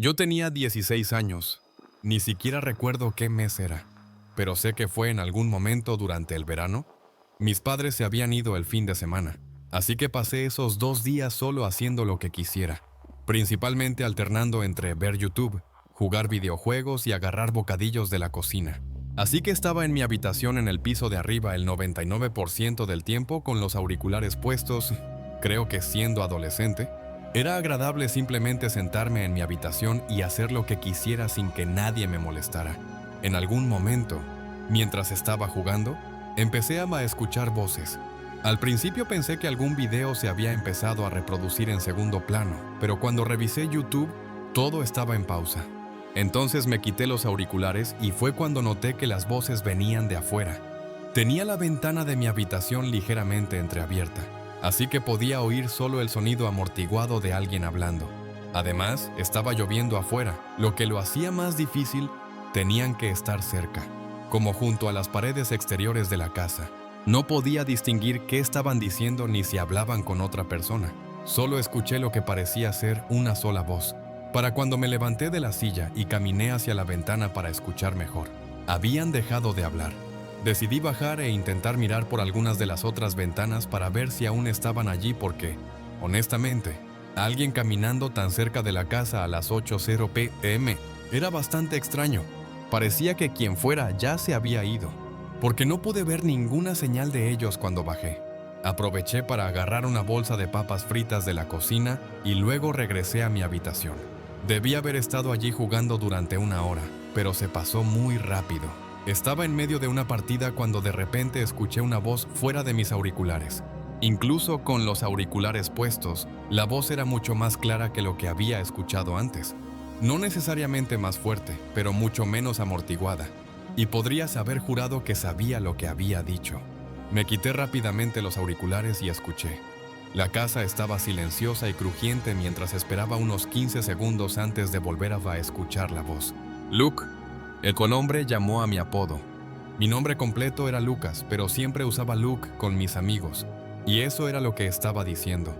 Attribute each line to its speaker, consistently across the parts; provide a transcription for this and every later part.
Speaker 1: Yo tenía 16 años. Ni siquiera recuerdo qué mes era, pero sé que fue en algún momento durante el verano. Mis padres se habían ido el fin de semana, así que pasé esos 2 días solo haciendo lo que quisiera, principalmente alternando entre ver YouTube, jugar videojuegos y agarrar bocadillos de la cocina. Así que estaba en mi habitación en el piso de arriba el 99% del tiempo con los auriculares puestos. Creo que siendo adolescente, era agradable simplemente sentarme en mi habitación y hacer lo que quisiera sin que nadie me molestara. En algún momento, mientras estaba jugando, empecé a escuchar voces. Al principio pensé que algún video se había empezado a reproducir en segundo plano, pero cuando revisé YouTube, todo estaba en pausa. Entonces me quité los auriculares y fue cuando noté que las voces venían de afuera. Tenía la ventana de mi habitación ligeramente entreabierta, así que podía oír solo el sonido amortiguado de alguien hablando. Además, estaba lloviendo afuera, lo que lo hacía más difícil. Tenían que estar cerca, como junto a las paredes exteriores de la casa. No podía distinguir qué estaban diciendo ni si hablaban con otra persona. Solo escuché lo que parecía ser una sola voz. Para cuando me levanté de la silla y caminé hacia la ventana para escuchar mejor, habían dejado de hablar. Decidí bajar e intentar mirar por algunas de las otras ventanas para ver si aún estaban allí porque, honestamente, alguien caminando tan cerca de la casa a las 8:00 p.m. era bastante extraño. Parecía que quien fuera ya se había ido, porque no pude ver ninguna señal de ellos cuando bajé. Aproveché para agarrar una bolsa de papas fritas de la cocina y luego regresé a mi habitación. Debí haber estado allí jugando durante una hora, pero se pasó muy rápido. Estaba en medio de una partida cuando de repente escuché una voz fuera de mis auriculares. Incluso con los auriculares puestos, la voz era mucho más clara que lo que había escuchado antes. No necesariamente más fuerte, pero mucho menos amortiguada. Y podrías haber jurado que sabía lo que había dicho. Me quité rápidamente los auriculares y escuché. La casa estaba silenciosa y crujiente mientras esperaba unos 15 segundos antes de volver a escuchar la voz. Luke. El pronombre llamó a mi apodo. Mi nombre completo era Lucas, pero siempre usaba Luke con mis amigos, y eso era lo que estaba diciendo.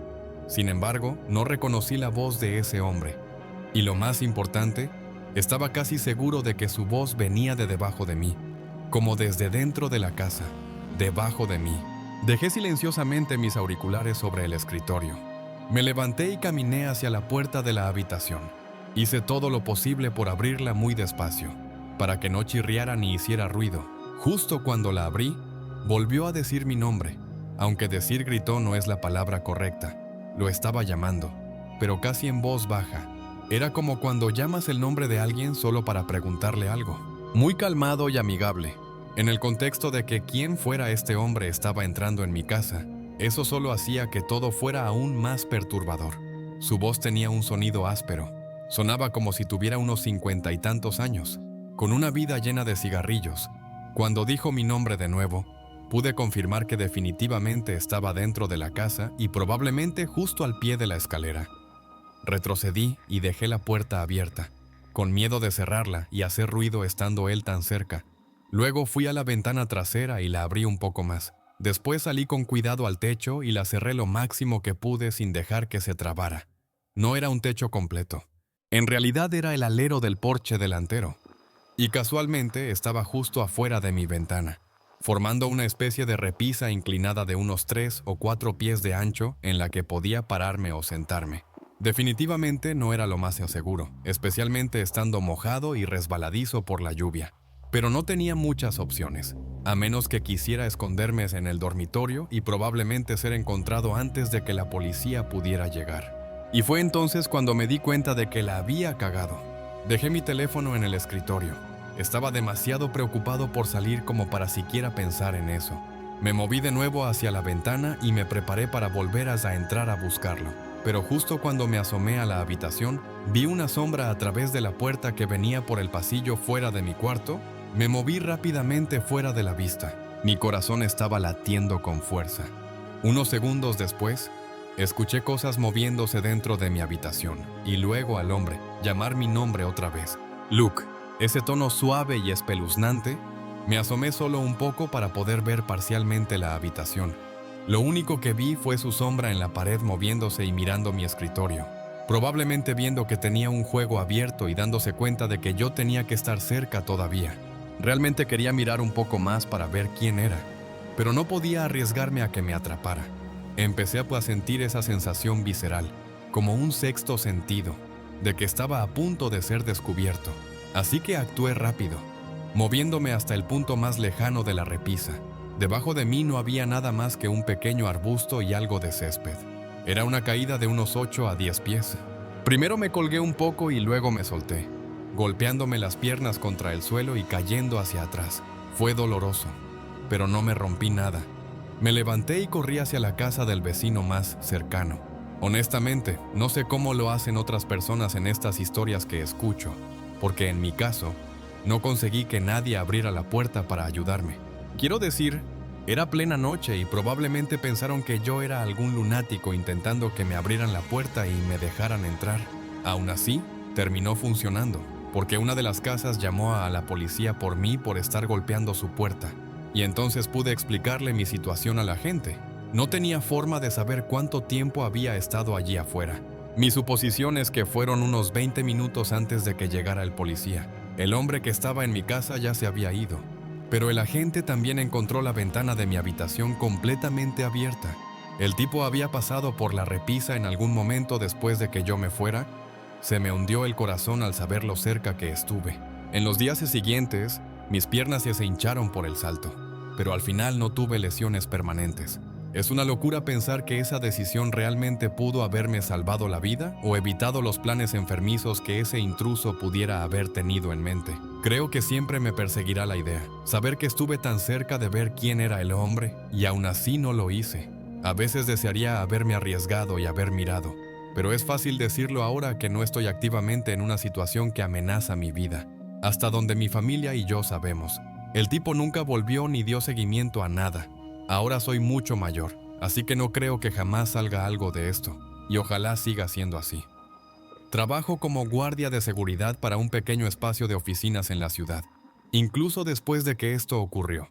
Speaker 1: Sin embargo, no reconocí la voz de ese hombre. Y lo más importante, estaba casi seguro de que su voz venía de debajo de mí, como desde dentro de la casa, debajo de mí. Dejé silenciosamente mis auriculares sobre el escritorio. Me levanté y caminé hacia la puerta de la habitación. Hice todo lo posible por abrirla muy despacio, para que no chirriara ni hiciera ruido. Justo cuando la abrí, volvió a decir mi nombre. Aunque decir gritó no es la palabra correcta. Lo estaba llamando, pero casi en voz baja. Era como cuando llamas el nombre de alguien solo para preguntarle algo. Muy calmado y amigable. En el contexto de que quien fuera este hombre estaba entrando en mi casa, eso solo hacía que todo fuera aún más perturbador. Su voz tenía un sonido áspero. Sonaba como si tuviera unos 50 y tantos años, con una vida llena de cigarrillos. Cuando dijo mi nombre de nuevo, pude confirmar que definitivamente estaba dentro de la casa y probablemente justo al pie de la escalera. Retrocedí y dejé la puerta abierta, con miedo de cerrarla y hacer ruido estando él tan cerca. Luego fui a la ventana trasera y la abrí un poco más. Después salí con cuidado al techo y la cerré lo máximo que pude sin dejar que se trabara. No era un techo completo. En realidad era el alero del porche delantero. Y casualmente estaba justo afuera de mi ventana, formando una especie de repisa inclinada de unos 3 o 4 pies de ancho en la que podía pararme o sentarme. Definitivamente no era lo más seguro, especialmente estando mojado y resbaladizo por la lluvia. Pero no tenía muchas opciones, a menos que quisiera esconderme en el dormitorio y probablemente ser encontrado antes de que la policía pudiera llegar. Y fue entonces cuando me di cuenta de que la había cagado. Dejé mi teléfono en el escritorio. Estaba demasiado preocupado por salir como para siquiera pensar en eso. Me moví de nuevo hacia la ventana y me preparé para volver a entrar a buscarlo. Pero justo cuando me asomé a la habitación, vi una sombra a través de la puerta que venía por el pasillo fuera de mi cuarto. Me moví rápidamente fuera de la vista. Mi corazón estaba latiendo con fuerza. Unos segundos después, escuché cosas moviéndose dentro de mi habitación y luego al hombre llamar mi nombre otra vez. Luke. Ese tono suave y espeluznante. Me asomé solo un poco para poder ver parcialmente la habitación. Lo único que vi fue su sombra en la pared moviéndose y mirando mi escritorio. probablemente viendo que tenía un juego abierto y dándose cuenta de que yo tenía que estar cerca todavía. Realmente quería mirar un poco más para ver quién era, pero no podía arriesgarme a que me atrapara. Empecé a sentir esa sensación visceral, como un sexto sentido, de que estaba a punto de ser descubierto. Así que actué rápido, moviéndome hasta el punto más lejano de la repisa. Debajo de mí no había nada más que un pequeño arbusto y algo de césped. Era una caída de unos 8 a 10 pies. Primero me colgué un poco y luego me solté, golpeándome las piernas contra el suelo y cayendo hacia atrás. Fue doloroso, pero no me rompí nada. Me levanté y corrí hacia la casa del vecino más cercano. Honestamente, no sé cómo lo hacen otras personas en estas historias que escucho, porque en mi caso, no conseguí que nadie abriera la puerta para ayudarme. Quiero decir, era plena noche y probablemente pensaron que yo era algún lunático intentando que me abrieran la puerta y me dejaran entrar. Aún así, terminó funcionando, porque una de las casas llamó a la policía por mí por estar golpeando su puerta. Y entonces pude explicarle mi situación a la gente. No tenía forma de saber cuánto tiempo había estado allí afuera. Mi suposición es que fueron unos 20 minutos antes de que llegara el policía. El hombre que estaba en mi casa ya se había ido. Pero el agente también encontró la ventana de mi habitación completamente abierta. El tipo había pasado por la repisa en algún momento después de que yo me fuera. Se me hundió el corazón al saber lo cerca que estuve. En los días siguientes, mis piernas se hincharon por el salto, pero al final no tuve lesiones permanentes. Es una locura pensar que esa decisión realmente pudo haberme salvado la vida o evitado los planes enfermizos que ese intruso pudiera haber tenido en mente. Creo que siempre me perseguirá la idea, saber que estuve tan cerca de ver quién era el hombre y aún así no lo hice. A veces desearía haberme arriesgado y haber mirado, pero es fácil decirlo ahora que no estoy activamente en una situación que amenaza mi vida. Hasta donde mi familia y yo sabemos, el tipo nunca volvió ni dio seguimiento a nada. Ahora soy mucho mayor, así que no creo que jamás salga algo de esto, y ojalá siga siendo así. Trabajo como guardia de seguridad para un pequeño espacio de oficinas en la ciudad, incluso después de que esto ocurrió.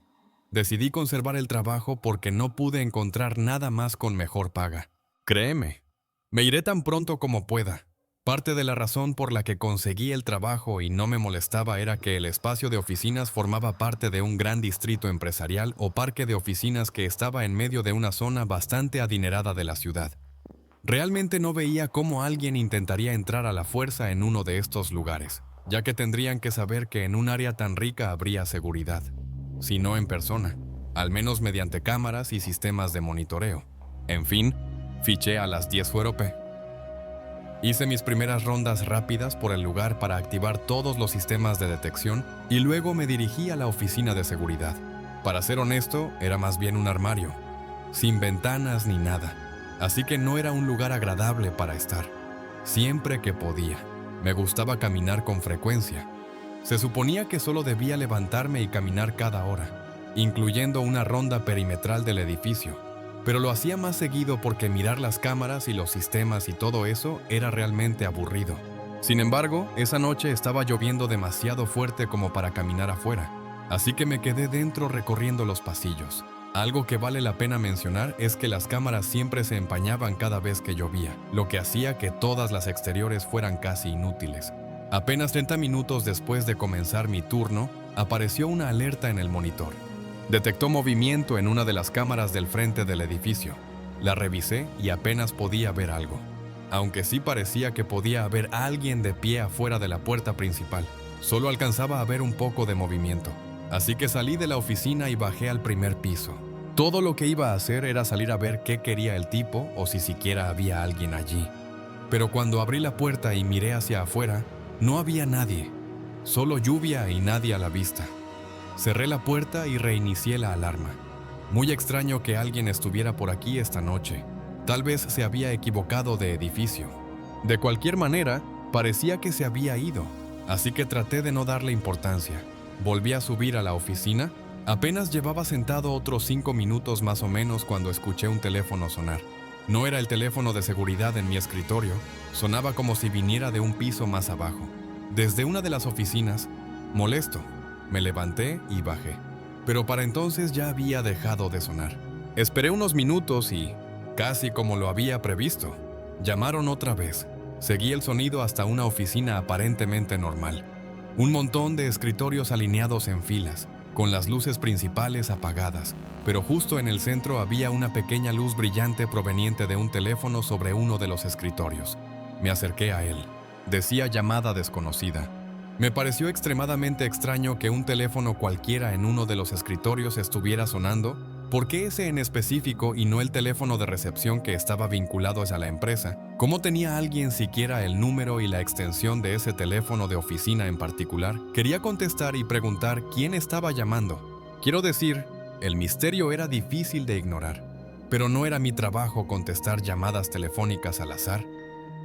Speaker 1: Decidí conservar el trabajo porque no pude encontrar nada más con mejor paga. Créeme, me iré tan pronto como pueda. Parte de la razón por la que conseguí el trabajo y no me molestaba era que el espacio de oficinas formaba parte de un gran distrito empresarial o parque de oficinas que estaba en medio de una zona bastante adinerada de la ciudad. Realmente no veía cómo alguien intentaría entrar a la fuerza en uno de estos lugares, ya que tendrían que saber que en un área tan rica habría seguridad, si no en persona, al menos mediante cámaras y sistemas de monitoreo. En fin, fiché a las 10 URP. Hice mis primeras rondas rápidas por el lugar para activar todos los sistemas de detección y luego me dirigí a la oficina de seguridad. Para ser honesto, era más bien un armario, sin ventanas ni nada, así que no era un lugar agradable para estar. Siempre que podía, me gustaba caminar con frecuencia. Se suponía que solo debía levantarme y caminar cada hora, incluyendo una ronda perimetral del edificio. Pero lo hacía más seguido porque mirar las cámaras y los sistemas y todo eso era realmente aburrido. Sin embargo, esa noche estaba lloviendo demasiado fuerte como para caminar afuera, así que me quedé dentro recorriendo los pasillos. Algo que vale la pena mencionar es que las cámaras siempre se empañaban cada vez que llovía, lo que hacía que todas las exteriores fueran casi inútiles. Apenas 30 minutos después de comenzar mi turno, apareció una alerta en el monitor. Detectó movimiento en una de las cámaras del frente del edificio. La revisé y apenas podía ver algo, aunque sí parecía que podía haber alguien de pie afuera de la puerta principal. Solo alcanzaba a ver un poco de movimiento, así que salí de la oficina y bajé al primer piso. Todo lo que iba a hacer era salir a ver qué quería el tipo o si siquiera había alguien allí. Pero cuando abrí la puerta y miré hacia afuera, no había nadie, solo lluvia y nadie a la vista. Cerré la puerta y reinicié la alarma. Muy extraño que alguien estuviera por aquí esta noche. Tal vez se había equivocado de edificio. De cualquier manera, parecía que se había ido, así que traté de no darle importancia. Volví a subir a la oficina. Apenas llevaba sentado otros 5 minutos más o menos cuando escuché un teléfono sonar. No era el teléfono de seguridad en mi escritorio, sonaba como si viniera de un piso más abajo. Desde una de las oficinas, molesto, me levanté y bajé, pero para entonces ya había dejado de sonar. Esperé unos minutos y, casi como lo había previsto, llamaron otra vez. Seguí el sonido hasta una oficina aparentemente normal. Un montón de escritorios alineados en filas, con las luces principales apagadas, pero justo en el centro había una pequeña luz brillante proveniente de un teléfono sobre uno de los escritorios. Me acerqué a él. Decía llamada desconocida. Me pareció extremadamente extraño que un teléfono cualquiera en uno de los escritorios estuviera sonando. ¿Por qué ese en específico y no el teléfono de recepción que estaba vinculado a la empresa? ¿Cómo tenía alguien siquiera el número y la extensión de ese teléfono de oficina en particular? Quería contestar y preguntar quién estaba llamando. Quiero decir, el misterio era difícil de ignorar, pero no era mi trabajo contestar llamadas telefónicas al azar.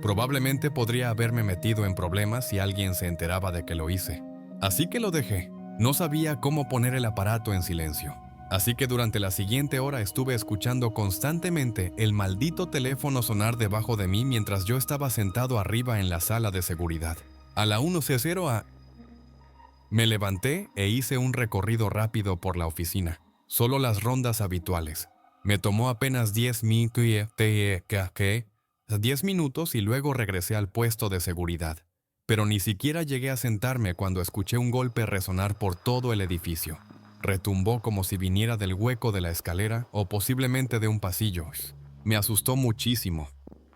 Speaker 1: Probablemente podría haberme metido en problemas si alguien se enteraba de que lo hice. Así que lo dejé. No sabía cómo poner el aparato en silencio. Así que durante la siguiente hora estuve escuchando constantemente el maldito teléfono sonar debajo de mí mientras yo estaba sentado arriba en la sala de seguridad. A la 1:00 a... Me levanté e hice un recorrido rápido por la oficina. Solo las rondas habituales. Me tomó apenas 10 minutos y luego regresé al puesto de seguridad. Pero ni siquiera llegué a sentarme cuando escuché un golpe resonar por todo el edificio. Retumbó como si viniera del hueco de la escalera o posiblemente de un pasillo. Me asustó muchísimo.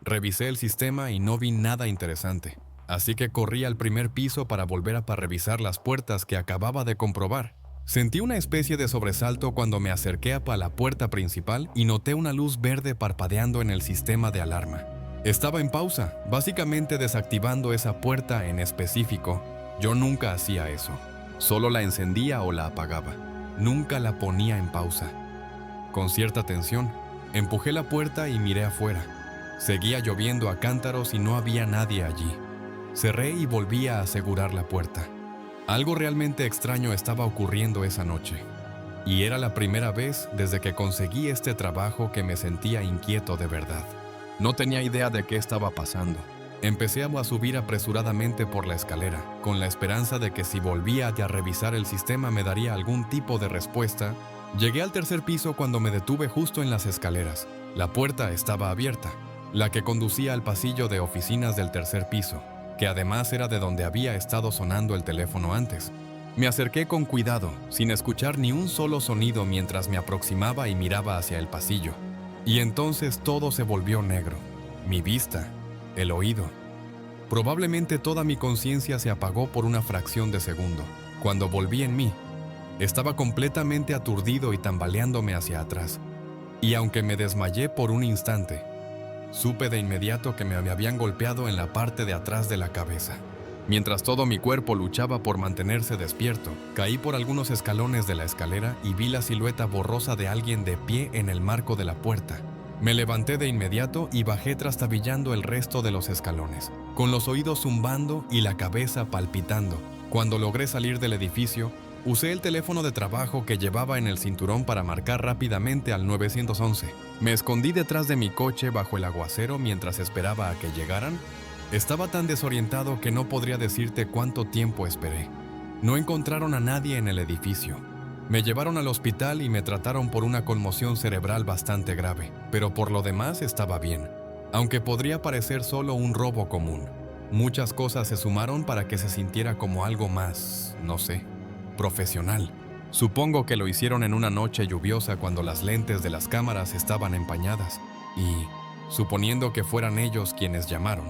Speaker 1: Revisé el sistema y no vi nada interesante. Así que corrí al primer piso para volver a revisar las puertas que acababa de comprobar. Sentí una especie de sobresalto cuando me acerqué a la puerta principal y noté una luz verde parpadeando en el sistema de alarma. Estaba en pausa, básicamente desactivando esa puerta en específico. Yo nunca hacía eso. Solo la encendía o la apagaba. Nunca la ponía en pausa. Con cierta tensión, empujé la puerta y miré afuera. Seguía lloviendo a cántaros y no había nadie allí. Cerré y volví a asegurar la puerta. Algo realmente extraño estaba ocurriendo esa noche. Y era la primera vez desde que conseguí este trabajo que me sentía inquieto de verdad. No tenía idea de qué estaba pasando. Empecé a subir apresuradamente por la escalera, con la esperanza de que si volvía a revisar el sistema me daría algún tipo de respuesta. Llegué al tercer piso cuando me detuve justo en las escaleras. La puerta estaba abierta, la que conducía al pasillo de oficinas del tercer piso, que además era de donde había estado sonando el teléfono antes. Me acerqué con cuidado, sin escuchar ni un solo sonido mientras me aproximaba y miraba hacia el pasillo. Y entonces todo se volvió negro. Mi vista, el oído. Probablemente toda mi conciencia se apagó por una fracción de segundo. Cuando volví en mí, estaba completamente aturdido y tambaleándome hacia atrás. Y aunque me desmayé por un instante, supe de inmediato que me habían golpeado en la parte de atrás de la cabeza. Mientras todo mi cuerpo luchaba por mantenerse despierto, caí por algunos escalones de la escalera y vi la silueta borrosa de alguien de pie en el marco de la puerta. Me levanté de inmediato y bajé trastabillando el resto de los escalones, con los oídos zumbando y la cabeza palpitando. Cuando logré salir del edificio, usé el teléfono de trabajo que llevaba en el cinturón para marcar rápidamente al 911. Me escondí detrás de mi coche bajo el aguacero mientras esperaba a que llegaran. Estaba tan desorientado que no podría decirte cuánto tiempo esperé. No encontraron a nadie en el edificio. Me llevaron al hospital y me trataron por una conmoción cerebral bastante grave, pero por lo demás estaba bien, aunque podría parecer solo un robo común. Muchas cosas se sumaron para que se sintiera como algo más, no sé, profesional. Supongo que lo hicieron en una noche lluviosa cuando las lentes de las cámaras estaban empañadas y, suponiendo que fueran ellos quienes llamaron,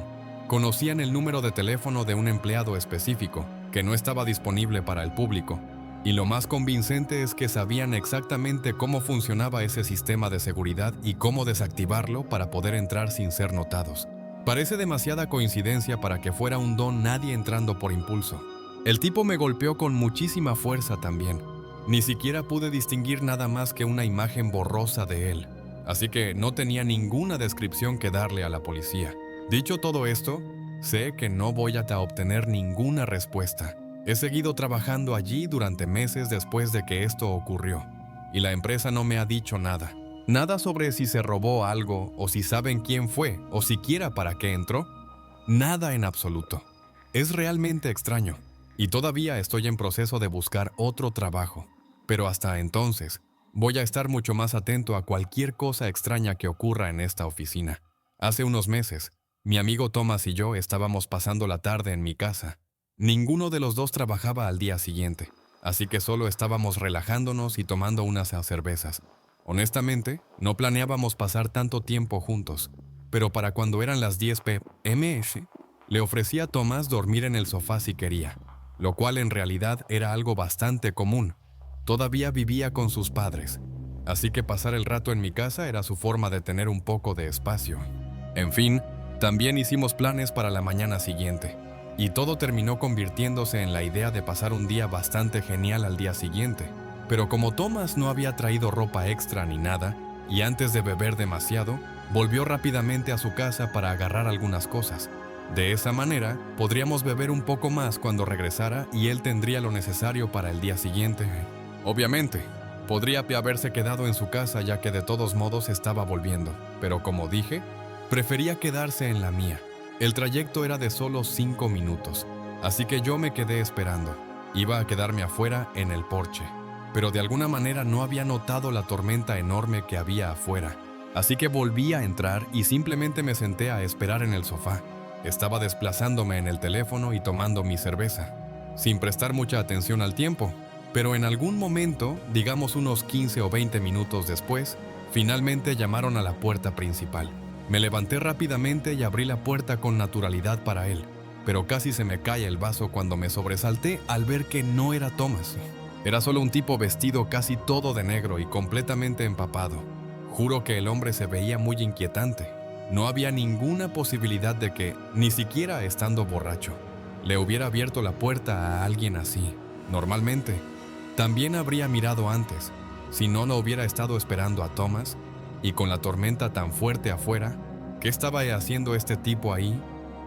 Speaker 1: conocían el número de teléfono de un empleado específico que no estaba disponible para el público. Y lo más convincente es que sabían exactamente cómo funcionaba ese sistema de seguridad y cómo desactivarlo para poder entrar sin ser notados. Parece demasiada coincidencia para que fuera un don nadie entrando por impulso. El tipo me golpeó con muchísima fuerza también. Ni siquiera pude distinguir nada más que una imagen borrosa de él. Así que no tenía ninguna descripción que darle a la policía. Dicho todo esto, sé que no voy a obtener ninguna respuesta. He seguido trabajando allí durante meses después de que esto ocurrió, y la empresa no me ha dicho nada. Nada sobre si se robó algo, o si saben quién fue, o siquiera para qué entró. Nada en absoluto. Es realmente extraño, y todavía estoy en proceso de buscar otro trabajo. Pero hasta entonces, voy a estar mucho más atento a cualquier cosa extraña que ocurra en esta oficina. Hace unos meses, Mi amigo Thomas y yo estábamos pasando la tarde en mi casa. Ninguno de los dos trabajaba al día siguiente, así que solo estábamos relajándonos y tomando unas cervezas. Honestamente, no planeábamos pasar tanto tiempo juntos, pero para cuando eran las 10 p.m. le ofrecí a Thomas dormir en el sofá si quería, lo cual en realidad era algo bastante común. Todavía vivía con sus padres, así que pasar el rato en mi casa era su forma de tener un poco de espacio. En fin, también hicimos planes para la mañana siguiente, y todo terminó convirtiéndose en la idea de pasar un día bastante genial al día siguiente. Pero como Thomas no había traído ropa extra ni nada, y antes de beber demasiado, volvió rápidamente a su casa para agarrar algunas cosas. De esa manera, podríamos beber un poco más cuando regresara y él tendría lo necesario para el día siguiente. Obviamente, podría haberse quedado en su casa ya que de todos modos estaba volviendo, pero como dije, prefería quedarse en la mía. El trayecto era de solo 5 minutos, así que yo me quedé esperando. Iba a quedarme afuera en el porche, pero de alguna manera no había notado la tormenta enorme que había afuera. Así que volví a entrar y simplemente me senté a esperar en el sofá. Estaba desplazándome en el teléfono y tomando mi cerveza, sin prestar mucha atención al tiempo. Pero en algún momento, digamos unos 15 o 20 minutos después, finalmente llamaron a la puerta principal. Me levanté rápidamente y abrí la puerta con naturalidad para él, pero casi se me cae el vaso cuando me sobresalté al ver que no era Thomas. Era solo un tipo vestido casi todo de negro y completamente empapado. Juro que el hombre se veía muy inquietante. No había ninguna posibilidad de que, ni siquiera estando borracho, le hubiera abierto la puerta a alguien así. Normalmente, también habría mirado antes, si no hubiera estado esperando a Thomas, y con la tormenta tan fuerte afuera, ¿qué estaba haciendo este tipo ahí?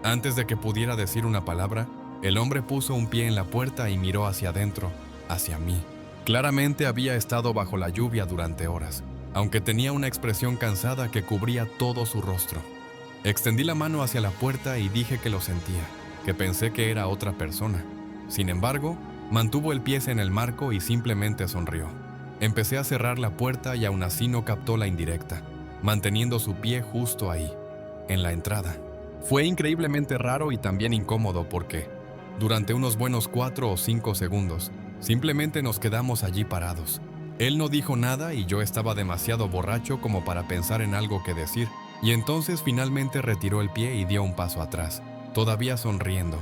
Speaker 1: Antes de que pudiera decir una palabra, el hombre puso un pie en la puerta y miró hacia adentro, hacia mí. Claramente había estado bajo la lluvia durante horas, aunque tenía una expresión cansada que cubría todo su rostro. Extendí la mano hacia la puerta y dije que lo sentía, que pensé que era otra persona. Sin embargo, mantuvo el pie en el marco y simplemente sonrió. Empecé a cerrar la puerta y aún así no captó la indirecta, manteniendo su pie justo ahí, en la entrada. Fue increíblemente raro y también incómodo porque, durante unos buenos 4 o 5 segundos, simplemente nos quedamos allí parados. Él no dijo nada y yo estaba demasiado borracho como para pensar en algo que decir, y entonces finalmente retiró el pie y dio un paso atrás, todavía sonriendo.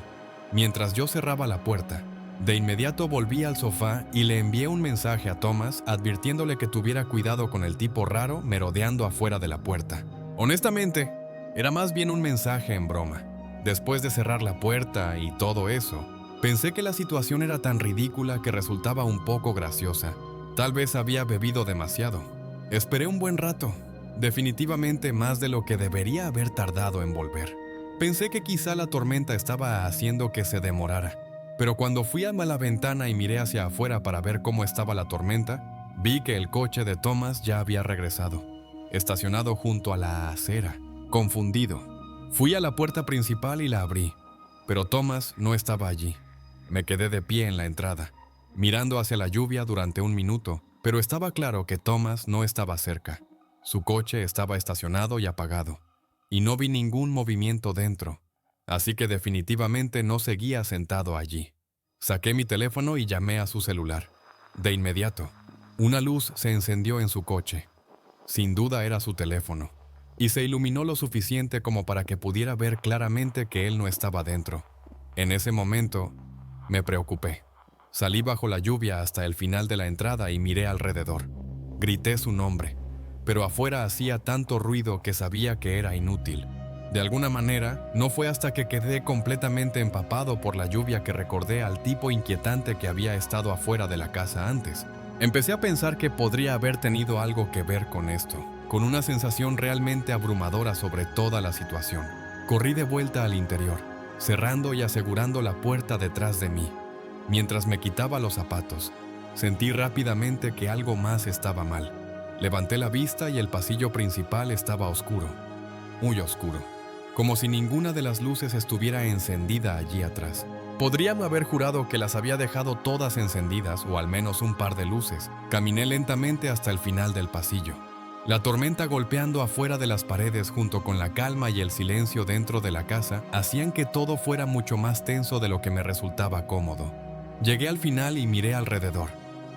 Speaker 1: Mientras yo cerraba la puerta, de inmediato volví al sofá y le envié un mensaje a Thomas advirtiéndole que tuviera cuidado con el tipo raro merodeando afuera de la puerta. Honestamente, era más bien un mensaje en broma. Después de cerrar la puerta y todo eso, pensé que la situación era tan ridícula que resultaba un poco graciosa. Tal vez había bebido demasiado. Esperé un buen rato, definitivamente más de lo que debería haber tardado en volver. Pensé que quizá la tormenta estaba haciendo que se demorara. Pero cuando fui a la ventana y miré hacia afuera para ver cómo estaba la tormenta, vi que el coche de Thomas ya había regresado, estacionado junto a la acera. Confundido, fui a la puerta principal y la abrí, pero Thomas no estaba allí. Me quedé de pie en la entrada, mirando hacia la lluvia durante un minuto, pero estaba claro que Thomas no estaba cerca. Su coche estaba estacionado y apagado, y no vi ningún movimiento dentro. Así que definitivamente no seguía sentado allí. Saqué mi teléfono y llamé a su celular. De inmediato, una luz se encendió en su coche. Sin duda era su teléfono, y se iluminó lo suficiente como para que pudiera ver claramente que él no estaba dentro. En ese momento, me preocupé. Salí bajo la lluvia hasta el final de la entrada y miré alrededor. Grité su nombre, pero afuera hacía tanto ruido que sabía que era inútil. De alguna manera, no fue hasta que quedé completamente empapado por la lluvia que recordé al tipo inquietante que había estado afuera de la casa antes. Empecé a pensar que podría haber tenido algo que ver con esto, con una sensación realmente abrumadora sobre toda la situación. Corrí de vuelta al interior, cerrando y asegurando la puerta detrás de mí. Mientras me quitaba los zapatos, sentí rápidamente que algo más estaba mal. Levanté la vista y el pasillo principal estaba oscuro, muy oscuro, como si ninguna de las luces estuviera encendida allí atrás. Podrían haber jurado que las había dejado todas encendidas o al menos un par de luces. Caminé lentamente hasta el final del pasillo. La tormenta golpeando afuera de las paredes junto con la calma y el silencio dentro de la casa hacían que todo fuera mucho más tenso de lo que me resultaba cómodo. Llegué al final y miré alrededor.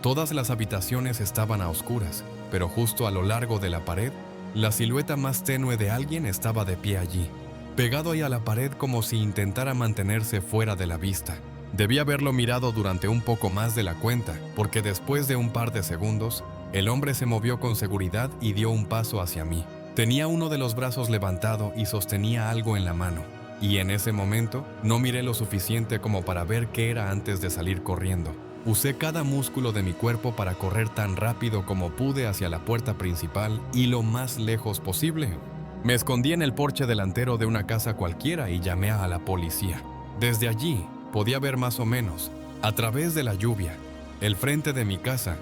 Speaker 1: Todas las habitaciones estaban a oscuras, pero justo a lo largo de la pared, la silueta más tenue de alguien estaba de pie allí, pegado ahí a la pared como si intentara mantenerse fuera de la vista. Debí haberlo mirado durante un poco más de la cuenta, porque después de un par de segundos, el hombre se movió con seguridad y dio un paso hacia mí. Tenía uno de los brazos levantado y sostenía algo en la mano, y en ese momento no miré lo suficiente como para ver qué era antes de salir corriendo. Usé cada músculo de mi cuerpo para correr tan rápido como pude hacia la puerta principal y lo más lejos posible. Me escondí en el porche delantero de una casa cualquiera y llamé a la policía. Desde allí podía ver más o menos, a través de la lluvia, el frente de mi casa.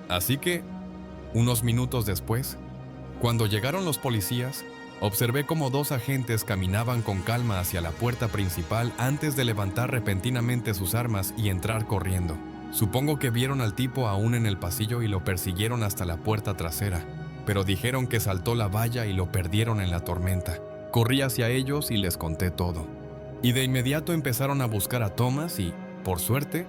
Speaker 1: Así que, unos minutos después, cuando llegaron los policías, observé cómo dos agentes caminaban con calma hacia la puerta principal antes de levantar repentinamente sus armas y entrar corriendo. Supongo que vieron al tipo aún en el pasillo y lo persiguieron hasta la puerta trasera, pero dijeron que saltó la valla y lo perdieron en la tormenta. Corrí hacia ellos y les conté todo. Y de inmediato empezaron a buscar a Thomas y, por suerte,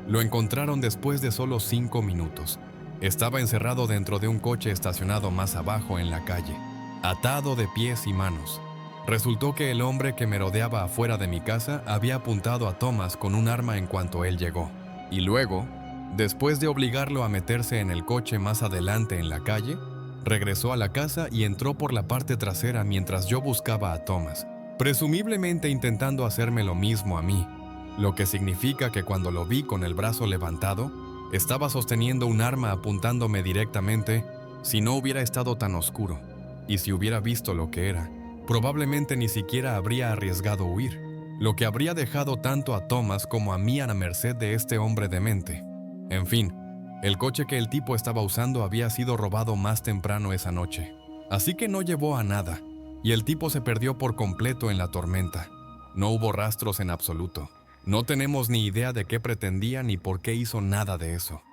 Speaker 1: lo encontraron después de solo 5 minutos. Estaba encerrado dentro de un coche estacionado más abajo en la calle, atado de pies y manos. Resultó que el hombre que merodeaba afuera de mi casa había apuntado a Thomas con un arma en cuanto él llegó. Y luego, después de obligarlo a meterse en el coche más adelante en la calle, regresó a la casa y entró por la parte trasera mientras yo buscaba a Thomas, presumiblemente intentando hacerme lo mismo a mí, lo que significa que cuando lo vi con el brazo levantado, estaba sosteniendo un arma apuntándome directamente. Si no hubiera estado tan oscuro, y si hubiera visto lo que era, probablemente ni siquiera habría arriesgado huir, lo que habría dejado tanto a Thomas como a mí a la merced de este hombre demente. En fin, el coche que el tipo estaba usando había sido robado más temprano esa noche, así que no llevó a nada, y el tipo se perdió por completo en la tormenta. No hubo rastros en absoluto. No tenemos ni idea de qué pretendía ni por qué hizo nada de eso.